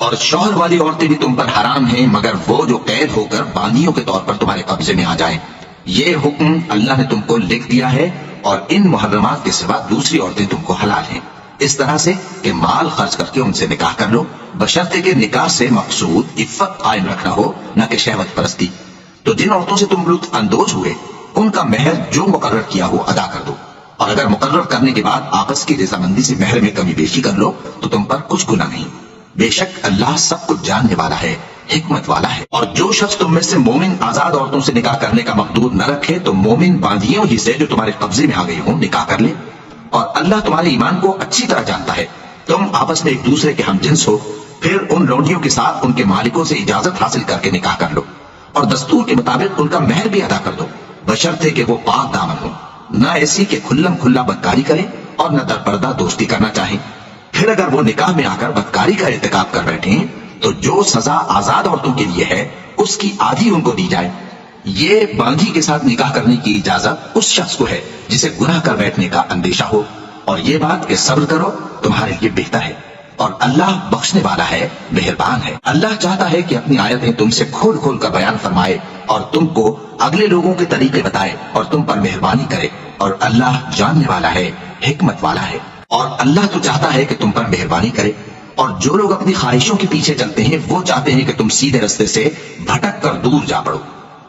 اور شوہر والی عورتیں بھی تم پر حرام ہیں مگر وہ جو قید ہو کر باندیوں کے طور پر تمہارے قبضے میں آ جائیں۔ یہ حکم اللہ نے تم کو لکھ دیا ہے، اور ان محرمات کے سوا دوسری عورتیں تم کو حلال ہیں، اس طرح سے کہ مال خرچ کر کے ان سے نکاح کر لو، بشرطے کہ نکاح سے مقصود عفت قائم رکھنا ہو، نہ کہ شہوت پرستی۔ تو جن عورتوں سے تم لطف اندوز ہوئے ان کا مہر جو مقرر کیا ہو ادا کر دو، اور اگر مقرر کرنے کے بعد آپس کی رضامندی سے مہر میں کمی بیشی کر لو تو تم پر کچھ گناہ نہیں۔ بے شک اللہ سب کچھ جاننے والا ہے، حکمت والا ہے۔ اور جو شخص تم میں سے مومن آزاد عورتوں سے نکاح کرنے کا مقدور نہ رکھے تو مومن باندیوں ہی سے جو تمہارے قبضے میں آ گئی ہوں نکاح کر لے، اور اللہ تمہارے ایمان کو اچھی طرح جانتا ہے۔ تم آپس میں ایک دوسرے کے ہم جنس ہو، پھر ان لونڈیوں کے ساتھ ان کے مالکوں سے اجازت حاصل کر کے نکاح کر لو، اور دستور کے مطابق ان کا مہر بھی ادا کر دو، بشرطے کہ وہ پاک دامن ہو، نہ ایسی کہ کھلم کھلا بدکاری کرے اور نہ درپردہ دوستی کرنا چاہیں۔ پھر اگر وہ نکاح میں آ کر بدکاری کا ارتکاب کر بیٹھیں تو جو سزا آزاد عورتوں کے لیے ہے اس کی آدھی ان کو دی جائے۔ یہ باندھی کے ساتھ نکاح کرنے کی اجازت اس شخص کو ہے جسے گناہ کر بیٹھنے کا اندیشہ ہو، اور یہ بات کہ صبر کرو تمہارے لیے بہتر ہے، اور اللہ بخشنے والا ہے، مہربان ہے۔ اللہ چاہتا ہے کہ اپنی آیتیں تم سے کھول کھول کر بیان فرمائے اور تم کو اگلے لوگوں کے طریقے بتائے اور تم پر مہربانی کرے، اور اللہ جاننے والا ہے، حکمت والا ہے۔ اور اللہ تو چاہتا ہے کہ تم پر مہربانی کرے، اور جو لوگ اپنی خواہشوں کے پیچھے چلتے ہیں وہ چاہتے ہیں کہ تم سیدھے رستے سے بھٹک کر دور جا پڑو۔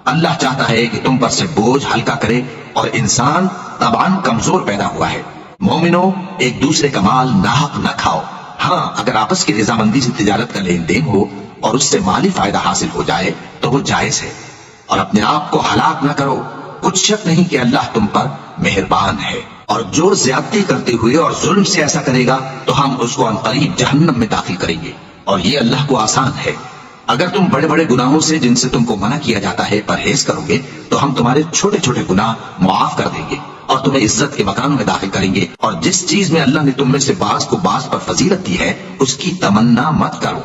اللہ چاہتا ہے کہ تم پر سے بوجھ ہلکا کرے، اور انسان طبعاً کمزور پیدا ہوا ہے۔ مومنو، ایک دوسرے کا مال ناحق نہ کھاؤ، ہاں اگر آپس کی رضامندی سے تجارت کا لین دین ہو اور اس سے مالی فائدہ حاصل ہو جائے تو وہ جائز ہے، اور اپنے آپ کو ہلاک نہ کرو، کچھ شک نہیں کہ اللہ تم پر مہربان ہے۔ اور جو زیادتی کرتے ہوئے اور ظلم سے ایسا کرے گا تو ہم اس کو عنقریب جہنم میں داخل کریں گے، اور یہ اللہ کو آسان ہے۔ اگر تم بڑے بڑے گناہوں سے جن سے تم کو منع کیا جاتا ہے پرہیز کرو گے تو ہم تمہارے چھوٹے چھوٹے گناہ معاف کر دیں گے اور تمہیں عزت کے مکانوں میں داخل کریں گے۔ اور جس چیز میں اللہ نے تم میں سے بعض کو بعض پر فضیلت دی ہے اس کی تمنا مت کرو۔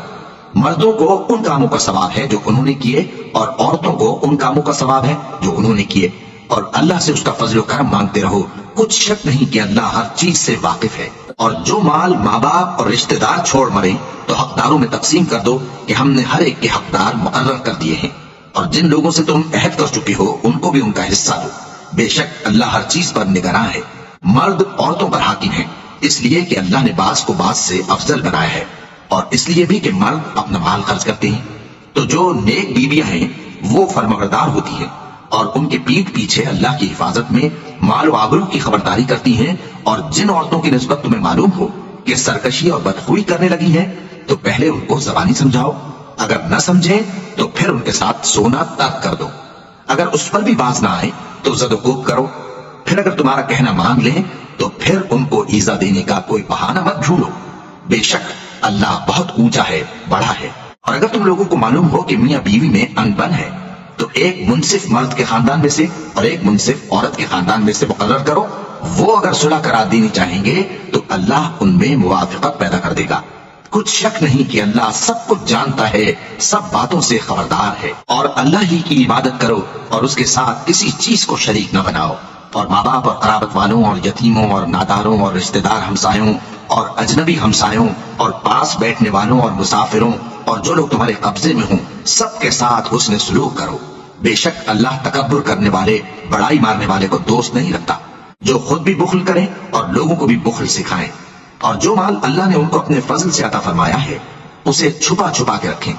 مردوں کو ان کاموں کا ثواب ہے جو انہوں نے کیے، اور عورتوں کو ان کاموں کا ثواب ہے جو انہوں نے کیے، اور اللہ سے اس کا فضل و کرم مانگتے رہو، کچھ شک نہیں کہ اللہ ہر چیز سے واقف ہے۔ اور جو مال ماں باپ اور رشتہ دار چھوڑ مرے تو حقداروں میں تقسیم کر دو کہ ہم نے ہر ایک کے حقدار مقرر کر دیے ہیں، اور جن لوگوں سے تم عہد کر چکے ہو ان کو بھی ان کا حصہ دو، بے شک اللہ ہر چیز پر نگراں ہے۔ مرد عورتوں پر حاکم ہیں اس لیے کہ اللہ نے بعض کو بعض سے افضل بنایا ہے، اور اس لیے بھی کہ مرد اپنا مال خرچ کرتے ہیں۔ تو جو نیک بیویاں ہیں وہ فرمانبردار ہوتی ہیں، اور ان کے پیٹھ پیچھے اللہ کی حفاظت میں مال و آبرو کی خبرداری کرتی ہیں۔ اور جن عورتوں کی نسبت تمہیں معلوم ہو کہ سرکشی اور بدخوئی کرنے لگی ہیں تو پہلے ان کو زبانی سمجھاؤ، اگر نہ سمجھیں تو پھر ان کے ساتھ سونا ترک کر دو، اگر اس پر بھی باز نہ آئے تو زد و کوب کرو، پھر اگر تمہارا کہنا مان لیں تو پھر ان کو ایذا دینے کا کوئی بہانہ مت ڈھونڈو، بے شک اللہ بہت اونچا ہے، بڑا ہے۔ اور اگر تم لوگوں کو معلوم ہو کہ میاں بیوی میں انبن ہے تو ایک منصف مرد کے خاندان میں سے اور ایک منصف عورت کے خاندان میں سے مقرر کرو، وہ اگر صلح کرا دینی چاہیں گے تو اللہ ان میں موافقت پیدا کر دے گا، کچھ شک نہیں کہ اللہ سب کچھ جانتا ہے، سب باتوں سے خبردار ہے۔ اور اللہ ہی کی عبادت کرو اور اس کے ساتھ کسی چیز کو شریک نہ بناؤ، اور ماں باپ اور قرابت والوں اور یتیموں اور ناداروں اور رشتہ دار ہمسایوں اور اجنبی ہمسایوں اور پاس بیٹھنے والوں اور مسافروں اور جو لوگ تمہارے قبضے میں ہوں سب کے ساتھ حسن سلوک کرو، بے شک اللہ تکبر کرنے والے، بڑائی مارنے والے کو دوست نہیں رکھتا۔ جو خود بھی بخل کریں اور لوگوں کو بھی بخل سکھائیں، اور جو مال اللہ نے ان کو اپنے فضل سے عطا فرمایا ہے اسے چھپا چھپا کے رکھیں،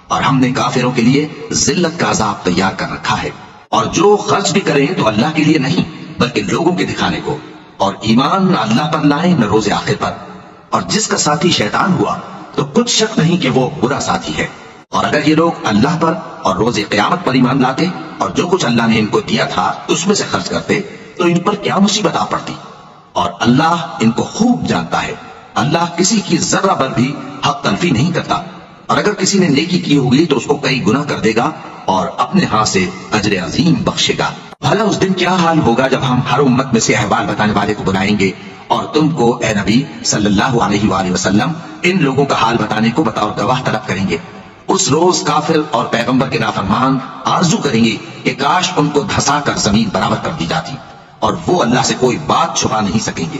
اور ہم نے کافروں کے لیے ذلت کا عذاب تیار کر رکھا ہے۔ اور جو خرچ بھی کریں تو اللہ کے لیے نہیں بلکہ لوگوں کے دکھانے کو، اور ایمان نہ اللہ پر لائیں نہ روز آخر پر، اور جس کا ساتھی شیطان ہوا تو کچھ شک نہیں کہ وہ برا ساتھی ہے۔ اور اگر یہ لوگ اللہ پر اور روز قیامت پر ایمان لاتے اور جو کچھ اللہ نے ان کو دیا تھا اس میں سے خرچ کرتے تو ان پر کیا مصیبت آ پڑتی، اور اللہ ان کو خوب جانتا ہے۔ اللہ کسی کی ذرہ بھر بھی حق تلفی نہیں کرتا، اور اگر کسی نے نیکی کی ہوگی تو اس کو کئی گنا کر دے گا اور اپنے ہاں سے اجر عظیم بخشے گا۔ بھلا اس دن کیا حال ہوگا جب ہم ہر امت میں سے احوال بتانے والے کو بلائیں گے اور تم کو اے نبی صلی اللہ علیہ وآلہ وسلم ان لوگوں کا حال بتانے کو بطور گواہ طلب کریں گے۔ اس روز کافر اور پیغمبر کے نافرمان آرزو کریں گے کہ کاش ان کو دھسا کر زمین برابر کر دی جاتی، اور وہ اللہ سے کوئی بات چھپا نہیں سکیں گے۔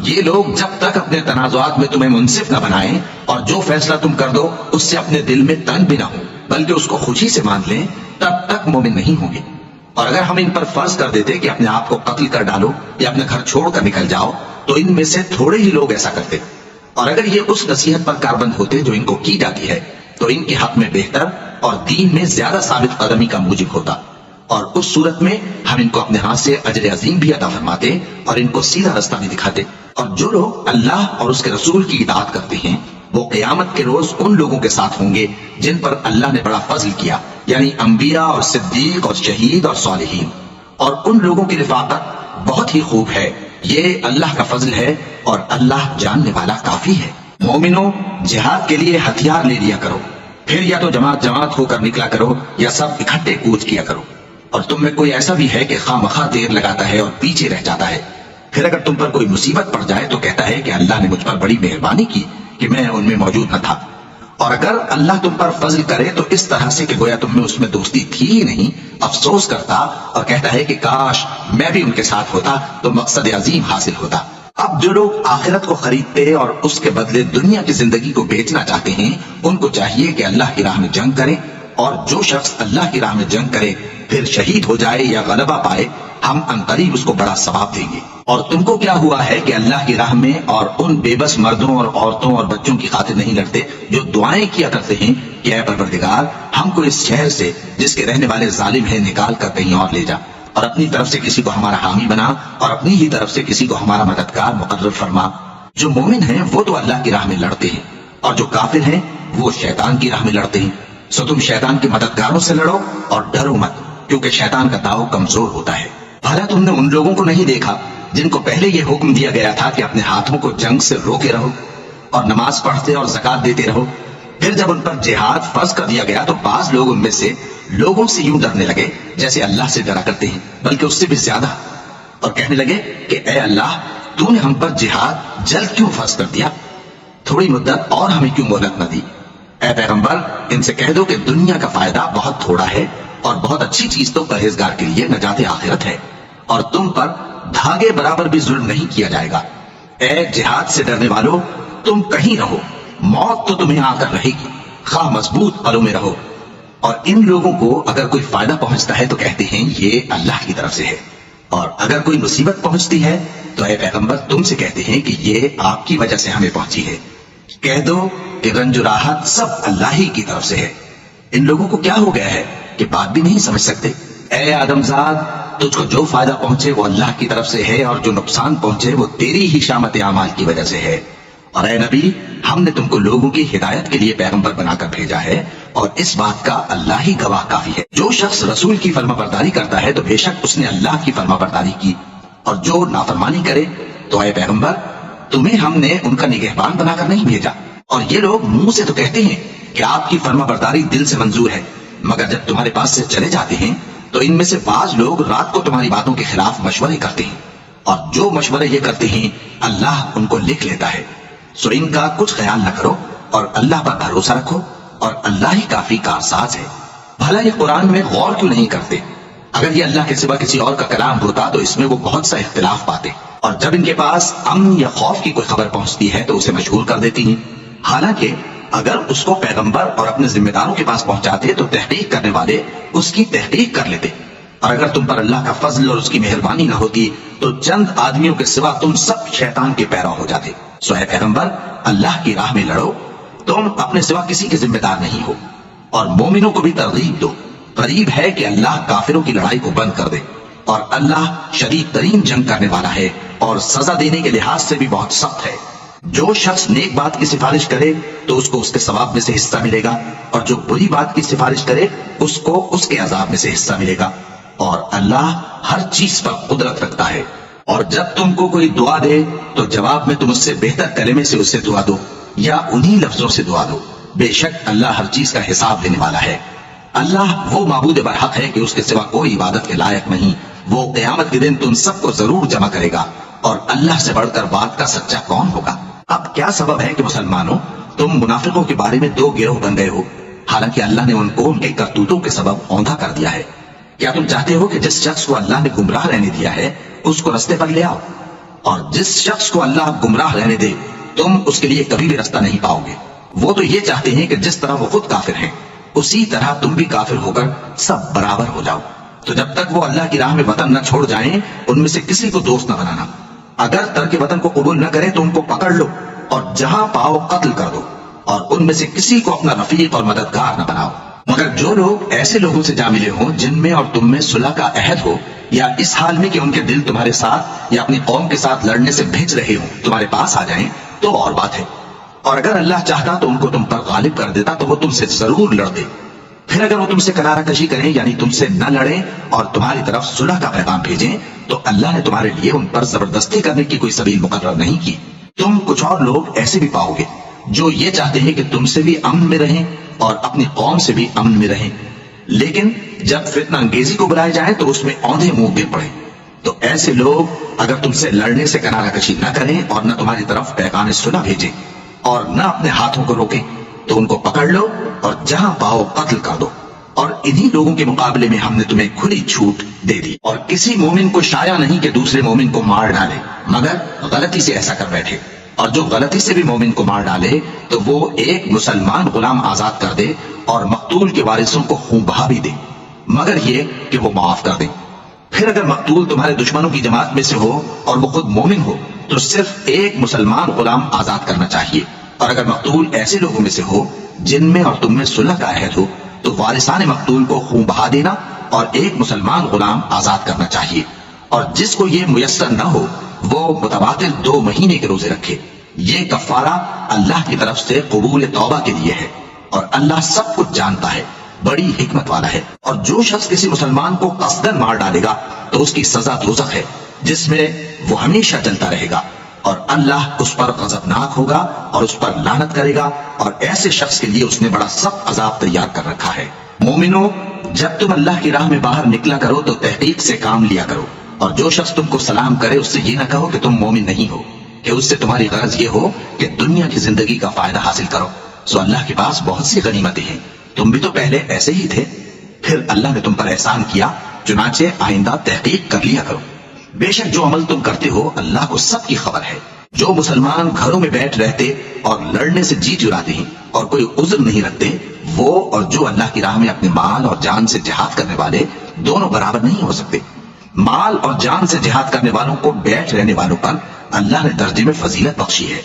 یہ لوگ جب تک اپنے تنازعات میں تمہیں منصف نہ بنائیں اور جو فیصلہ تم کر دو اس سے اپنے دل میں تنگ بھی نہ ہو بلکہ اس کو خوشی سے مان لیں، تب تک مومن نہیں ہوں گے۔ اور اگر ہم ان پر فرض کر دیتے کہ اپنے آپ کو قتل کر ڈالو یا اپنے گھر چھوڑ کر نکل جاؤ تو ان میں سے تھوڑے ہی لوگ ایسا کرتے، اور اگر یہ اس نصیحت پر کاربند ہوتے جو ان کو کی جاتی ہے تو ان کے حق میں بہتر اور دین میں زیادہ ثابت قدمی کا موجب ہوتا، اور اس صورت میں ہم ان کو اپنے ہاتھ سے اجر عظیم بھی عطا فرماتے اور ان کو سیدھا رستہ بھی دکھاتے۔ اور جو لوگ اللہ اور اس کے رسول کی اطاعت کرتے ہیں وہ قیامت کے روز ان لوگوں کے ساتھ ہوں گے جن پر اللہ نے بڑا فضل کیا، یعنی انبیاء اور صدیق اور شہید اور صالحین، اور ان لوگوں کی رفاقت بہت ہی خوب ہے۔ یہ اللہ کا فضل ہے اور اللہ جاننے والا کافی ہے۔ مومنوں، جہاد کے لیے ہتھیار لے لیا کرو، پھر یا تو جماعت جماعت ہو کر نکلا کرو یا سب اکٹھے کوچ کیا کرو، اور تم میں کوئی ایسا بھی ہے کہ خواہ مخواہ دیر لگاتا ہے اور پیچھے رہ جاتا ہے، پھر اگر تم پر کوئی مصیبت پڑ جائے تو کہتا ہے کہ اللہ نے مجھ پر بڑی مہربانی کی کہ میں ان میں موجود نہ تھا، اور اگر اللہ تم پر فضل کرے تو اس طرح سے کہ گویا تم میں اس میں دوستی تھی ہی نہیں، افسوس کرتا اور کہتا ہے کہ کاش میں بھی ان کے ساتھ ہوتا تو مقصد عظیم حاصل ہوتا۔ اب جو لوگ آخرت کو خریدتے اور اس کے بدلے دنیا کی زندگی کو بیچنا چاہتے ہیں ان کو چاہیے کہ اللہ کی راہ میں جنگ کریں، اور جو شخص اللہ کی راہ میں جنگ کرے پھر شہید ہو جائے یا غلبہ پائے ہم عنقریب اس کو بڑا ثواب دیں گے۔ اور تم کو کیا ہوا ہے کہ اللہ کی راہ میں اور ان بے بس مردوں اور عورتوں اور بچوں کی خاطر نہیں لڑتے جو دعائیں کیا کرتے ہیں کہ اے پروردگار ہم کو اس شہر سے جس کے رہنے والے ظالم ہیں نکال کر کہیں اور لے جا، اور اپنی طرف سے کسی کو ہمارا حامی بنا اور اپنی ہی طرف سے کسی کو ہمارا مددگار مقرر فرما۔ جو مومن ہیں وہ تو اللہ کی راہ میں لڑتے ہیں، اور جو کافر ہیں وہ شیطان کی راہ میں لڑتے ہیں، سو تم شیطان کے مددگاروں سے لڑو اور ڈرو مت، کیونکہ شیطان کا داؤ کمزور ہوتا ہے۔ بھلا تم نے ان لوگوں کو نہیں دیکھا جن کو پہلے یہ حکم دیا گیا تھا کہ اپنے ہاتھوں کو جنگ سے روکے رہو اور نماز پڑھتے اور زکات دیتے رہو، پھر جب ان پر جہاد فرض کر دیا گیا تو بعض لوگ ان میں سے لوگوں سے یوں ڈرنے لگے جیسے اللہ سے ڈرا کرتے ہیں، بلکہ اس سے بھی زیادہ، اور کہنے لگے کہ اے اللہ تو نے ہم پر جہاد جلد کیوں فرض کر دیا، تھوڑی مدت اور ہمیں کیوں مہلت نہ دی۔ اے پیغمبر ان سے کہہ دو کہ دنیا کا فائدہ بہت تھوڑا ہے اور بہت اچھی چیز تو پرہیزگار کے لیے نجات آخرت ہے، اور تم پر دھاگے برابر بھی ظلم نہیں کیا جائے گا۔ اے جہاد سے ڈرنے والو تم کہیں رہو، موت تو تمہیں آ کر رہے گی، خواہ مضبوط قلوں میں رہو۔ اور ان لوگوں کو اگر کوئی فائدہ پہنچتا ہے تو کہتے ہیں یہ اللہ کی طرف سے ہے، اور اگر کوئی مصیبت پہنچتی ہے تو اے پیغمبر تم سے کہتے ہیں کہ یہ آپ کی وجہ سے ہمیں پہنچی ہے۔ کہہ دو کہ رنج و راحت سب اللہ ہی کی طرف سے ہے۔ ان لوگوں کو کیا ہو گیا ہے کہ بات بھی نہیں سمجھ سکتے؟ اے آدمزاد تجھ کو جو فائدہ پہنچے وہ اللہ کی طرف سے ہے، اور جو نقصان پہنچے وہ تیری ہی شامت اعمال کی وجہ سے ہے۔ اور اے نبی ہم نے تم کو لوگوں کی ہدایت کے لیے پیغمبر بنا کر بھیجا ہے، اور اس بات کا اللہ ہی گواہ کافی ہے۔ جو شخص رسول کی فرما برداری کرتا ہے تو بے شک اس نے اللہ کی فرما برداری کی، اور جو نافرمانی کرے تو اے پیغمبر تمہیں ہم نے ان کا نگہبان بنا کر نہیں بھیجا۔ اور یہ لوگ منہ سے تو کہتے ہیں کہ آپ کی فرما برداری دل سے منظور ہے، مگر جب تمہارے پاس سے چلے جاتے ہیں تو ان میں سے بعض لوگ رات کو تمہاری باتوں کے خلاف مشورے کرتے ہیں، اور جو مشورے یہ کرتے ہیں اللہ ان کو لکھ لیتا ہے۔ سو ان کا کچھ خیال نہ کرو اور اللہ پر بھروسہ رکھو، اور اللہ ہی کافی کارساز ہے۔ بھلا یہ قرآن میں غور کیوں نہیں کرتے؟ اگر یہ اللہ کے سوا کسی اور کا کلام ہوتا تو اس میں وہ بہت سا اختلاف پاتے، اور جب ان کے پاس امن یا خوف کی کوئی خبر پہنچتی ہے تو اسے مشہور کر دیتی ہیں، حالانکہ اگر اس کو پیغمبر اور اپنے ذمہ داروں کے پاس پہنچاتے تو تحقیق کرنے والے اس کی تحقیق کر لیتے، اور اگر تم پر اللہ کا فضل اور اس کی مہربانی نہ ہوتی تو چند آدمیوں کے سوا تم سب شیطان کے پیرا ہو جاتے۔ سو اے پیغمبر اللہ کی راہ میں لڑو، تم اپنے سوا کسی کے ذمہ دار نہیں ہو، اور مومنوں کو بھی ترغیب دو۔ قریب ہے کہ اللہ کافروں کی لڑائی کو بند کر دے، اور اللہ شدید ترین جنگ کرنے والا ہے اور سزا دینے کے لحاظ سے بھی بہت سخت ہے۔ جو شخص نیک بات کی سفارش کرے تو اس کو اس کے ثواب میں سے حصہ ملے گا، اور جو بری بات کی سفارش کرے اس کو اس کے عذاب میں سے حصہ ملے گا، اور اللہ ہر چیز پر قدرت رکھتا ہے۔ اور جب تم کو کوئی دعا دے تو جواب میں تم اس سے بہتر کلمے سے اسے دعا دو یا انہی لفظوں سے دعا دو، بے شک اللہ ہر چیز کا حساب لینے والا ہے۔ اللہ وہ معبود برحق ہے کہ اس کے سوا کوئی عبادت کے لائق نہیں، وہ قیامت کے دن تم سب کو ضرور جمع کرے گا، اور اللہ سے بڑھ کر بات کا سچا کون ہوگا؟ اب کیا سبب ہے کہ مسلمانوں تم منافقوں کے بارے میں دو گروہ بن گئے ہو، حالانکہ اللہ نے ان کو ان کے کرتوتوں کے سبب اوندھا کر دیا ہے۔ کیا تم چاہتے ہو کہ جس شخص کو اللہ نے گمراہ رہنے دیا ہے اس کو رستے پر لے آؤ؟ اور جس شخص کو اللہ گمراہ رہنے دے تم اس کے لیے کبھی بھی راستہ نہیں پاؤ گے۔ وہ تو یہ چاہتے ہیں کہ جس طرح وہ خود کافر ہیں اسی طرح تم بھی کافر ہو کر سب برابر ہو جاؤ۔ تو جب تک وہ اللہ کی راہ میں وطن نہ چھوڑ جائیں ان میں سے کسی کو دوست نہ بنانا۔ اگر ترک وطن کو قبول نہ کریں تو ان کو پکڑ لو اور جہاں پاؤ قتل کر دو، اور ان میں سے کسی کو اپنا رفیق اور مددگار نہ بناؤ، مگر جو لوگ ایسے لوگوں سے جا ملے ہوں جن میں اور تم میں صلح کا عہد ہو، یا اس حال میں کہ ان کے دل تمہارے ساتھ یا اپنی قوم کے ساتھ لڑنے سے بھج رہے ہوں تمہارے پاس آ جائیں تو اور بات ہے۔ اور اگر اللہ چاہتا تو ان کو تم پر غالب کر دیتا تو وہ تم سے ضرور لڑتے۔ پھر اگر وہ تم سے کنارہ کشی کریں یعنی تم سے نہ لڑیں اور تمہاری طرف صلح کا پیغام بھیجیں تو اللہ نے تمہارے لیے ان پر زبردستی کرنے کی کوئی سبیل مقرر نہیں کی۔ تم کچھ اور لوگ ایسے بھی پاؤ گے جو یہ چاہتے ہیں کہ تم سے بھی امن میں رہیں اور اپنی قوم سے بھی امن میں رہیں، لیکن جب فتنہ انگیزی کو بلائے جائیں تو اس میں اوندھے منہ گر پڑے۔ تو ایسے لوگ اگر تم سے لڑنے سے کنارہ کشی نہ کریں اور نہ تمہاری طرف پیغام صلح بھیجیں اور نہ اپنے ہاتھوں کو روکیں تو ان کو پکڑ لو اور جہاں پاؤ قتل کر دو۔ اور انہی لوگوں کے مقابلے میں ہم نے تمہیں کھلی چھوٹ دے دی، اور کسی مومن کو شایع نہیں کہ دوسرے مومن کو مار ڈالے مگر غلطی سے ایسا کر بیٹھے، اور جو غلطی سے بھی مومن کو مار ڈالے تو وہ ایک مسلمان غلام آزاد کر دے اور مقتول کے وارثوں کو خون بہا بھی دے، مگر یہ کہ وہ معاف کر دیں۔ پھر اگر مقتول تمہارے دشمنوں کی جماعت میں سے ہو اور وہ خود مومن ہو تو صرف ایک مسلمان غلام آزاد کرنا چاہیے، اور اگر مقتول ایسے لوگوں میں سے ہو جن میں اور تم میں صلح کا عہد ہو تو وارثان مقتول کو خون بہا دینا اور ایک مسلمان غلام آزاد کرنا چاہیے، اور جس کو یہ میسر نہ ہو وہ متبادل 2 مہینے کے روزے رکھے۔ یہ کفارہ اللہ کی طرف سے قبول توبہ کے لیے ہے، اور اللہ سب کچھ جانتا ہے، بڑی حکمت والا ہے۔ اور جو شخص کسی مسلمان کو قصداً مار ڈالے گا تو اس کی سزا دوزخ ہے جس میں وہ ہمیشہ جلتا رہے گا، اور اللہ اس پر غضبناک ہوگا اور اس پر لعنت کرے گا، اور ایسے شخص کے لیے اس نے بڑا سخت عذاب تیار کر رکھا ہے۔ مومنو، جب تم اللہ کی راہ میں باہر نکلا کرو تو تحقیق سے کام لیا کرو، اور جو شخص تم کو سلام کرے اس سے یہ نہ کہو کہ تم مومن نہیں ہو، کہ اس سے تمہاری غرض یہ ہو کہ دنیا کی زندگی کا فائدہ حاصل کرو، سو اللہ کے پاس بہت سی غنیمتیں ہیں، تم بھی تو پہلے ایسے ہی تھے، پھر اللہ نے تم پر احسان کیا، چنانچہ آئندہ تحقیق کر لیا کرو۔ بے شک جو عمل تم کرتے ہو اللہ کو سب کی خبر ہے۔ جو مسلمان گھروں میں بیٹھ رہتے اور لڑنے سے جی چراتے ہیں اور کوئی عذر نہیں رکھتے، وہ اور جو اللہ کی راہ میں اپنے مال اور جان سے جہاد کرنے والے دونوں برابر نہیں ہو سکتے۔ مال اور جان سے جہاد کرنے والوں کو بیٹھ رہنے والوں پر اللہ نے درجے میں فضیلت بخشی ہے،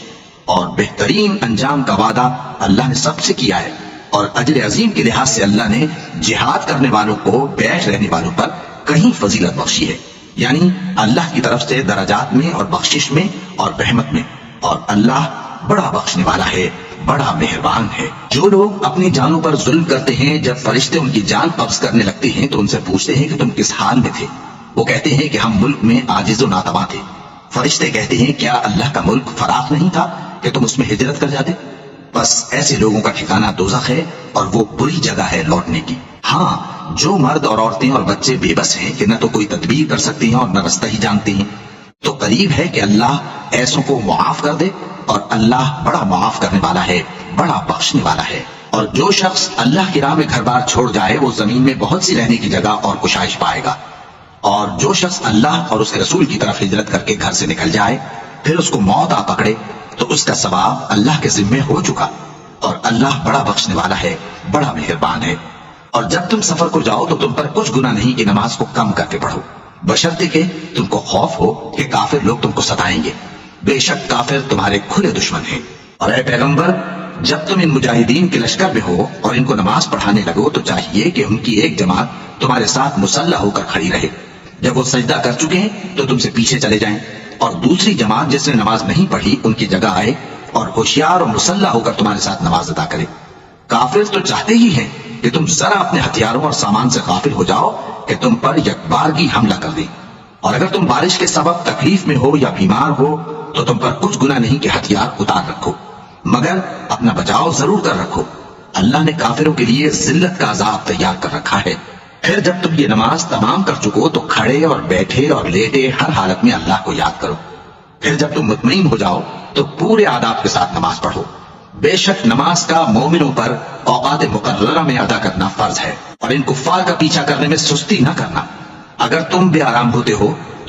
اور بہترین انجام کا وعدہ اللہ نے سب سے کیا ہے، اور اجر عظیم کے لحاظ سے اللہ نے جہاد کرنے والوں کو بیٹھ رہنے والوں پر کہیں فضیلت بخشی ہے، یعنی اللہ کی طرف سے درجات میں اور بخشش میں اور رحمت میں، اور اللہ بڑا بخشنے والا ہے، بڑا مہربان ہے۔ جو لوگ اپنی جانوں پر ظلم کرتے ہیں جب فرشتے ان کی جان قبض کرنے لگتے ہیں تو ان سے پوچھتے ہیں کہ تم کس حال میں تھے؟ وہ کہتے ہیں کہ ہم ملک میں عاجز و ناتواں تھے۔ فرشتے کہتے ہیں کیا اللہ کا ملک فراخ نہیں تھا کہ تم اس میں ہجرت کر جاتے؟ بس ایسے لوگوں کا ٹھکانہ دوزخ ہے اور وہ بری جگہ ہے لوٹنے کی۔ ہاں، جو مرد اور عورتیں اور بچے بے بس ہیں کہ نہ تو کوئی تدبیر کر سکتے ہیں اور نہ رستہ ہی جانتے ہیں، تو قریب ہے کہ اللہ ایسوں کو معاف کر دے، اور اللہ بڑا معاف کرنے والا ہے، بڑا بخشنے والا ہے۔ اور جو شخص اللہ کی راہ میں گھر بار چھوڑ جائے وہ زمین میں بہت سی رہنے کی جگہ اور کشائش پائے گا، اور جو شخص اللہ اور اس کے رسول کی طرف ہجرت کر کے گھر سے نکل جائے پھر اس کو موت آ پکڑے تو اس کا ثواب اللہ کے ذمے ہو چکا، اور اللہ بڑا بخشنے والا ہے، بڑا مہربان ہے۔ اور جب تم سفر کو جاؤ تو تم پر کچھ گناہ نہیں کہ نماز کو کم کر کے پڑھو، بشرطے کہ تم کو خوف ہو کہ کافر لوگ تم کو ستائیں گے، بے شک کافر تمہارے کھلے دشمن ہیں۔ اور اے پیغمبر، جب تم ان مجاہدین کے لشکر میں ہو اور ان کو نماز پڑھانے لگو تو چاہیے کہ ان کی ایک جماعت تمہارے ساتھ مسلح ہو کر کھڑی رہے، جب وہ سجدہ کر چکے ہیں تو تم سے پیچھے چلے جائیں، اور دوسری جماعت جس نے نماز نہیں پڑھی ان کی جگہ آئے اور ہوشیار اور مسلح ہو کر تمہارے ساتھ نماز ادا کرے۔ کافر تو چاہتے ہی ہیں کہ تم ذرا اپنے ہتھیاروں اور سامان سے غافل ہو جاؤ کہ تم پر یکبارگی حملہ کر دیں، اور اگر تم بارش کے سبب تکلیف میں ہو یا بیمار ہو تو تم پر کچھ گناہ نہیں کہ ہتھیار اتار رکھو، مگر اپنا بچاؤ ضرور کر رکھو، اللہ نے کافروں کے لیے ذلت کا عذاب تیار کر رکھا ہے۔ پھر جب تم یہ نماز تمام کر چکو تو کھڑے اور بیٹھے اور لیٹے ہر حالت میں اللہ کو یاد کرو، پھر جب تم مطمئن ہو جاؤ تو پورے آداب کے ساتھ نماز پڑھو۔ بے شک نماز کا مومنوں پر اوقات مقررہ میں ادا کرنا فرض ہے، اور ان کفار کا پیچھا کرنے میں سستی نہ کرنا۔ اگر تم بے آرام ہوتے ہو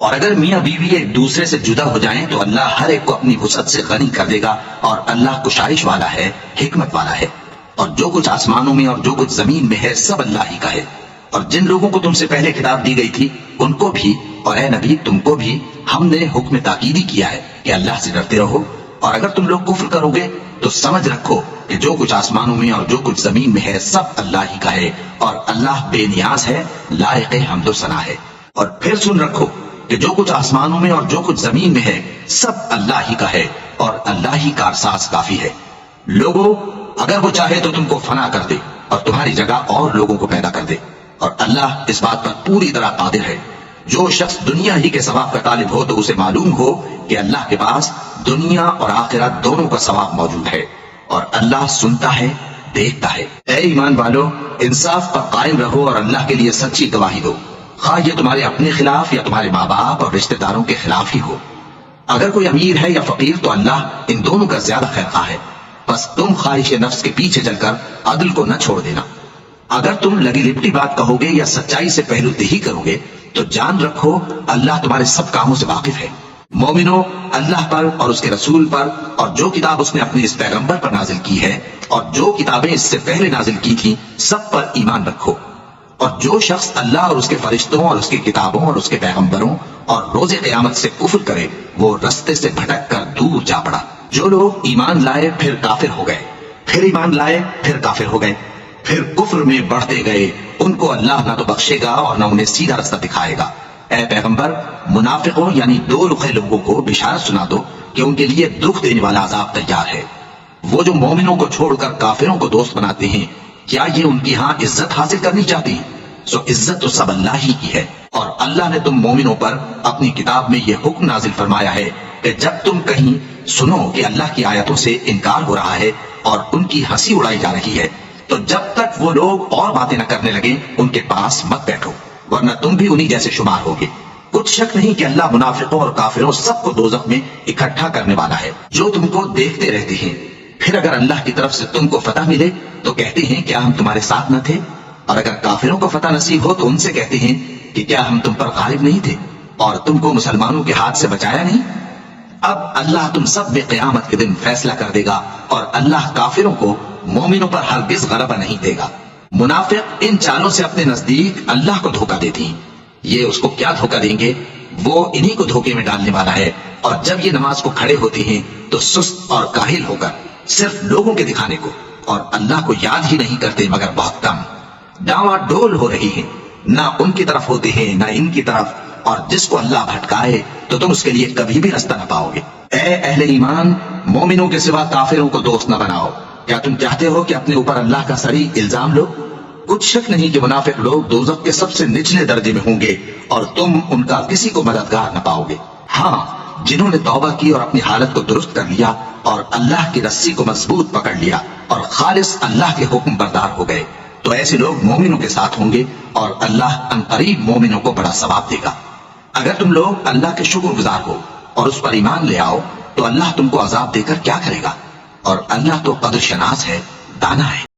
اور اگر میاں بیوی ایک دوسرے سے جدا ہو جائیں تو اللہ ہر ایک کو اپنی وسعت سے غنی کر دے گا، اور اللہ کشائش والا ہے، حکمت والا ہے۔ اور جو کچھ آسمانوں میں اور جو کچھ زمین میں ہے سب اللہ ہی کا ہے۔ اور جن لوگوں کو تم سے پہلے کتاب دی گئی تھی ان کو بھی اور اے نبی تم کو بھی ہم نے حکم تاکیدی کیا ہے کہ اللہ سے ڈرتے رہو، اور اگر تم لوگ کفر کرو گے تو سمجھ رکھو کہ جو کچھ آسمانوں میں اور جو کچھ زمین میں ہے سب اللہ ہی کا ہے، اور اللہ بے نیاز ہے، لائق حمد و ثنا ہے۔ اور پھر سن رکھو کہ جو کچھ آسمانوں میں اور جو کچھ زمین میں ہے سب اللہ ہی کا ہے، اور اللہ ہی کارساز کافی ہے۔ لوگوں اگر وہ چاہے تو تم کو فنا کر دے اور تمہاری جگہ اور لوگوں کو پیدا کر دے، اور اللہ اس بات پر پوری طرح قادر ہے۔ جو شخص دنیا ہی کے ثواب کا طالب ہو تو اسے معلوم ہو کہ اللہ کے پاس دنیا اور آخرت دونوں کا ثواب موجود ہے، اور اللہ سنتا ہے، دیکھتا ہے۔ اے ایمان والو، انصاف پر قائم رہو اور اللہ کے لیے سچی گواہی دو، خواہ یہ تمہارے اپنے خلاف یا تمہارے ماں باپ اور رشتہ داروں کے خلاف ہی ہو۔ اگر کوئی امیر ہے یا فقیر تو اللہ ان دونوں کا زیادہ خیر خواہ ہے، بس تم خواہش نفس کے پیچھے چل کر عدل کو نہ چھوڑ دینا۔ اگر تم لگی لپٹی بات کہو گے یا سچائی سے پہلو دہی کرو گے تو جان رکھو اللہ تمہارے سب کاموں سے واقف ہے۔ مومنو، اللہ پر اور اس کے رسول پر اور جو کتاب اس نے اپنے اس پیغمبر پر نازل کی ہے اور جو کتابیں اس سے پہلے نازل کی تھیں سب پر ایمان رکھو۔ اور جو شخص اللہ اور اس کے فرشتوں اور اس کی کتابوں اور اس کے پیغمبروں اور روز قیامت سے کفر کرے وہ رستے سے بھٹک کر دور جا پڑا۔ جو لوگ ایمان لائے پھر کافر ہو گئے، پھر ایمان لائے پھر کافر ہو گئے، پھر کفر میں بڑھتے گئے، ان کو اللہ نہ تو بخشے گا اور نہ انہیں سیدھا رستہ دکھائے گا۔ اے پیغمبر، منافقوں یعنی دو رخے لوگوں کو بشارت سنا دو کہ ان کے لیے دکھ دینے والا عذاب تیار ہے۔ وہ جو مومنوں کو چھوڑ کر کافروں کو دوست بناتے ہیں، کیا یہ ان کی ہاں عزت حاصل کرنی چاہتی ہیں؟ سو عزت تو سب اللہ ہی کی ہے، اور اللہ نے تم مومنوں پر اپنی کتاب میں یہ حکم نازل فرمایا ہے کہ جب تم کہیں سنو کہ اللہ کی آیتوں سے انکار ہو رہا ہے اور ان کی ہنسی اڑائی جا رہی ہے تو جب تک وہ لوگ اور باتیں نہ کرنے لگیں ان کے پاس مت بیٹھو، ورنہ تم بھی انہی جیسے شمار ہوگے۔ کچھ شک نہیں کہ اللہ منافقوں اور کافروں سب کو دوزخ میں اکٹھا کرنے والا ہے جو تم کو دیکھتے رہتے ہیں۔ پھر اگر اللہ کی طرف سے تم کو فتح ملے تو کہتے ہیں کیا ہم تمہارے ساتھ نہ تھے، اور اگر کافروں کو فتح نصیب ہو تو ان سے کہتے ہیں کہ کیا ہم تم پر غالب نہیں تھے اور تم کو مسلمانوں کے ہاتھ سے بچایا نہیں۔ اب اللہ تم سب میں قیامت کے دن فیصلہ کر دے گا، اور اللہ کافروں کو مومنوں پر ہرگز غلبہ نہیں دے گا۔ منافق ان چالوں سے اپنے نزدیک اللہ کو دھوکہ دیتی ہیں، یہ اس کو کیا دھوکہ دیں گے، وہ انہی کو دھوکے میں ڈالنے والا ہے۔ اور جب یہ نماز کو کھڑے ہوتے ہیں تو سست اور کاہل ہو کر صرف لوگوں کے دکھانے کو اور اللہ کو یاد ہی نہیں کرتے مگر بہت کم۔ ڈاواں ڈول ہو رہی ہیں، نہ ان کی طرف ہوتے ہیں نہ ان کی طرف، اور جس کو اللہ بھٹکائے تو تم اس کے لیے کبھی بھی رستہ نہ پاؤ گے۔ اے اہل ایمان، مومنوں کے سوا کافروں کو دوست نہ بناؤ۔ کیا تم چاہتے ہو کہ اپنے اوپر اللہ کا صریح الزام لو؟ کچھ شک نہیں کہ منافق لوگ دوزخ کے سب سے نچلے درجے میں ہوں گے اور تم ان کا کسی کو مددگار نہ پاؤ گے۔ ہاں، جنہوں نے توبہ کی اور اپنی حالت کو درست کر لیا اور اللہ کی رسی کو مضبوط پکڑ لیا اور خالص اللہ کے حکم بردار ہو گئے تو ایسے لوگ مومنوں کے ساتھ ہوں گے، اور اللہ عنقریب مومنوں کو بڑا ثواب دے گا۔ اگر تم لوگ اللہ کے شکر گزار ہو اور اس پر ایمان لے آؤ تو اللہ تم کو عذاب دے کر کیا کرے گا، اور اللہ تو قدر شناس ہے، دانا ہے۔